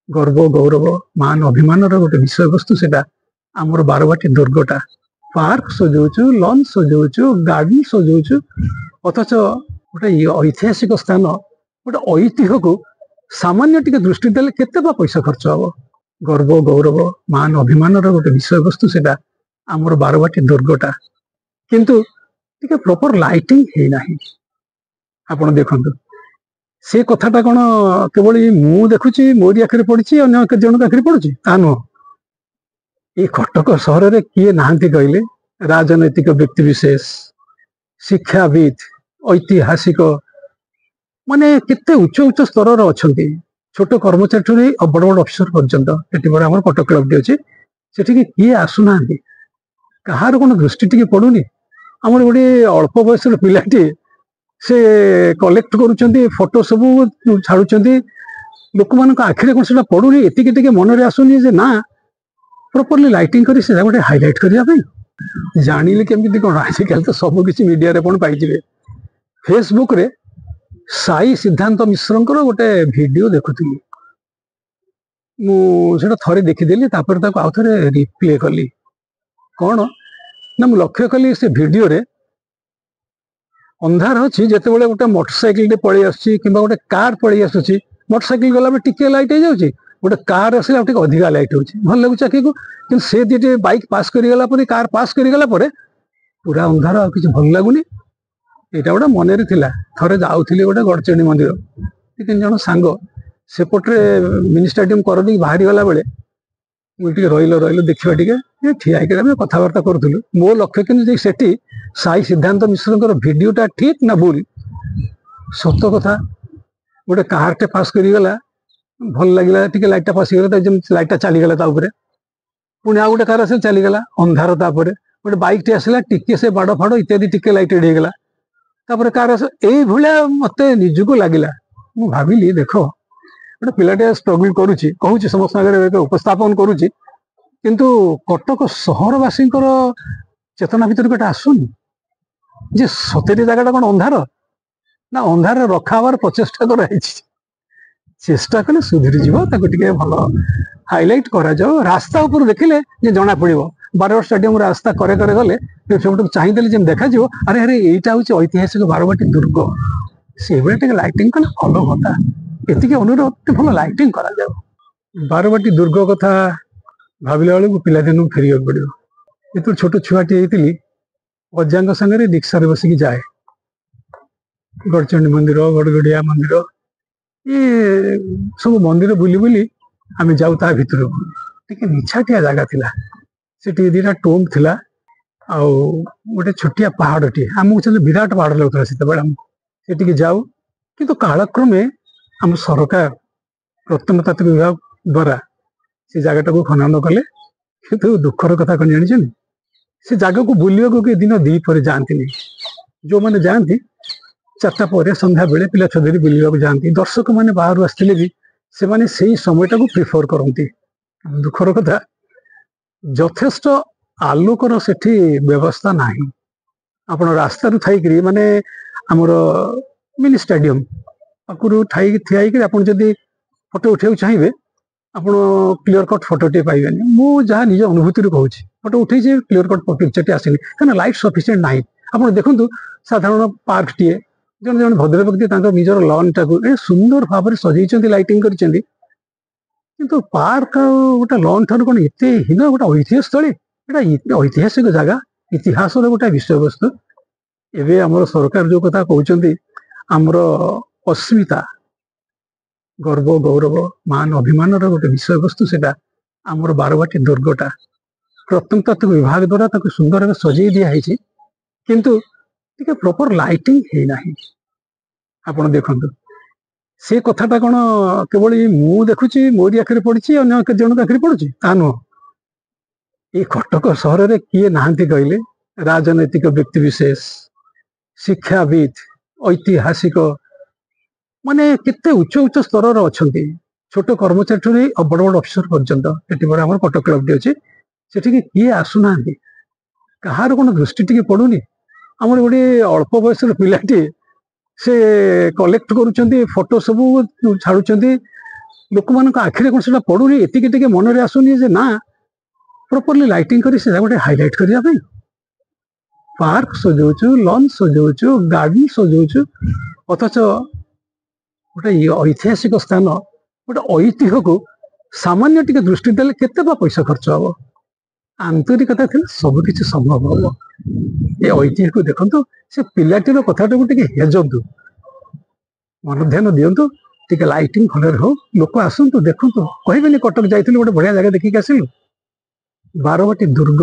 गर्व गौरव मान अभिमान गोटे विषय वस्तु से आमर बारवाटी दुर्गटा पार्क सजाऊचु लॉन सजाऊचु गार्डन सजाऊचु अथच गोटे ऐतिहासिक स्थान गोटे ऐतिह्य को सामान्य टिके दृष्टि देले केते बा पैसा खर्च हम गर्व गौरव मान अभिमान गोटे विषय वस्तु से आमर बारवाटी दुर्गटा किंतु टिके प्रॉपर लाइटिंग है नाही आपण देखंतु से कथाटा कौन केवल मु देखुची मोरी आखिरी पड़ी अन्य जन आखिरी पड़ी ता नुह ये कटक सहर में किए नहांती कहले राजनैतिक व्यक्ति विशेष शिक्षाविद ऐतिहासिक माने केते उच्च उच्च स्तर अच्छा छोट कर्मचारी बड़ बड़ अफिसर पर्यंत ये कटक क्लब टी अच्छे से किए आसुना कहार कौन दृष्टि टी पड़ूनी आम गोटे अल्प बयस पिलाटी से कलेक्ट करुँच फोटो सब छाड़ुंट लोक मान आखिरे कौन से पड़ूनी एति मन में आसुनी जे ना प्रॉपर्ली लाइटिंग करी से गोटे हाइलाइट करने जानिले केमती कौन आजिकल तो सब किसी मीडिया रे कौन पाइबे फेसबुक रे साई सिद्धांत मिश्र गोटे वीडियो देखुली मुझे थे देखीदेली आउ थे रिप्ले कली कौन ना मुझे लक्ष्य कली से वीडियो रे अंधार अच्छी जिते बड़े गोटे मोटरसाइकिल पलि आसुची कि गोटे कार पलि आसुची मोटरसाइकिल गला टिके लाइट हो जाऊँगी गोटे कार आसला अधिका लाइट हो भल लगुच आखि को कि से दीटे बाइक पास करगला कार पास करगला पूरा अंधार आ कि भल लगुनि यहाँ गोटे मन थिला थे जाऊली गोटे गड़चंडी मंदिर तीन जन सांग सेपटे मिनी स्टाडियम कर बाहरी गला बेले मुझे रही देखा टे ठिया कथबार्ता करूँ मो लक्ष्य कि सेठी साई सिद्धांत मिश्र वीडियोटा ठीक ना भूल सत कथा गोटे कार टे पास करगला भल लगे टे लाइटा पास लाइटा चलीगला पुणी आ गोटे कार आस चलीगला अंधार गोटे बाइक टे आसला टिके से बाड़ फाड़ इत्यादि टिके लाइट होगला कार आस ये मत निजुक लगिला मु भाविली देख गोटे पिलाटे स्ट्रगल करुच्ची कहूँ समस्त आगे उपस्थापन करुच्ची किंतु कटक सहरवासी चेतना भीतर गोटे आसुनी जे सतेरी जगह कौन अंधार ना अंधार रखाबार प्रचेषा कर चेष्टा कले सुधरी जी भल हाइलाइट करा जाओ रास्ता ऊपर देखिले जे जना पड़ो बारवाटी स्टाडियम रास्ता करे करे गले सब चाहिए जब देखा अरे अरे यहाँ हूँ ऐतिहासिक बारवाटी दुर्ग से लाइटिंग कले भल कथा एति अनुरोध भल लाइटिंग करा जाओ बारवाटी दुर्ग कथा भाविला बेलू पिलादिन फेर पड़ो ये छोट छुआटी होती अजा सागर रिक्शा बसिक जाए गड़चंडी मंदिर गड़गड़िया मंदिर ये सब मंदिर बुली बुली आम जाऊ ता भितर टे निछाटिया जगह थिला से दीटा टोम थिला आउ गोटे छोटिया पहाड़टी आमको चल विराट पहाड़ लगता से जाऊ किंतु कालक्रमे आम सरकार प्रत्नतात्विक विभाग द्वारा से जगह को खनन कले किंतु दुखर कथा कौन जानी से जगह को बुलिया को दिन दी पर जाती जो मैंने जाती चार्टा पर संध्या बेले पिला छुरी बुलवाक जाती दर्शक मैंने बाहर आसते भी से माने से समयटा को प्रिफर करती दुखर कथा यथेष्ट आलोकर सेठी व्यवस्था नाही आपण रास्ता थी माने आमर मिनी स्टाडियम पाखु ठिया आप फोटो उठा चाहिए आप क्लीयर कट फोटोटे पाइबे मुझे निज अनुभूति कहूँ फोटो उठे क्लीयर कट पिक्चर आसनी क्या लाइट सफिसीयंट ना आप देखो साधारण पार्क टे जन जन भद्र व्यक्ति निजर लॉन टाक सुंदर भाव में सजाई लाइटिंग कर पार्क गोटे लॉन ठार कौन एत हीन गोटे ऐतिह्य स्थली ऐतिहासिक जगह इतिहास गोटे विषय वस्तु एवं आम सरकार जो कथा कहते आमर अस्मिता गर्व गौरव मान अभिमान गोटे विषय वस्तु से आमर बारवाटी दुर्गटा प्रत्नतात्विक विभाग द्वारा सुंदर भाव सजाई दिखाई किंतु टिके प्रॉपर लाइटिंग है नाही आपण देखंतु से कथाटा कौन केवल मु देखुची मोरी आखिरी पड़ी अन्य जन आखिरी पड़ी ता नुह ये कटक सहर में किए नहांती कहले राजनैतिक व्यक्ति विशेष शिक्षाविद ऐतिहासिक माने केते उच्च उच्च स्तर अच्छा छोट कर्मचारी बड़ बड़ अफिसर पर्यंत ये कटक क्लब टी अच्छे से किए आसुना कहार कौन दृष्टि टी पड़ूनी आम गोटे अल्प बयस पिलाटी से कलेक्ट करुँच फोटो सब छाड़ुंट ଲୋକମାନଙ୍କ ଆଖିରେ କଣ ସେଟା ପଡୁନି, ଏତିକି ଟିକେ ମନରେ ଆସୁନି ଯେ ନା ପ୍ରପରଲି ଲାଇଟିଂ କରି ସେଟା ଗୋଟେ ହାଇଲାଇଟ କରିବା ପାଇଁ ପାର୍କ ସଜଉଛୁ, ଲଞ୍ଚ ସଜଉଛୁ, ଗାର୍ଡେନ ସଜଉଛୁ, ଅଥଚ ଗୋଟେ ଐତିହାସିକ ସ୍ଥାନ, ଗୋଟେ ଐତିହ୍ୟକୁ ସାମାନ୍ୟ ଟିକେ ଦୃଷ୍ଟି ଦେଲେ କେତେ ବା ପଇସା ଖର୍ଚ୍ଚ ହବ? ଆନ୍ତରିକତା ଥିଲେ ସବୁ କିଛି ସମ୍ଭବ ହବ। ଏ ଐତିହ୍ୟକୁ ଦେଖନ୍ତୁ, ସେ ପିଲାଟିର କଥାଟାକୁ ଟିକେ ହେଜନ୍ତୁ, ମନ ଧ୍ୟାନ ଦିଅନ୍ତୁ, ଟିକେ ଲାଇଟିଂ ଭଲରେ ହଉ, ଲୋକ ଆସନ୍ତୁ, ଦେଖନ୍ତୁ, କହିବେନି କଟକ ଯାଇଥିଲୁ ଗୋଟେ ବଢିଆ ଜାଗା ଦେଖିକି ଆସିଲୁ। ବାରବାଟୀ ଦୁର୍ଗ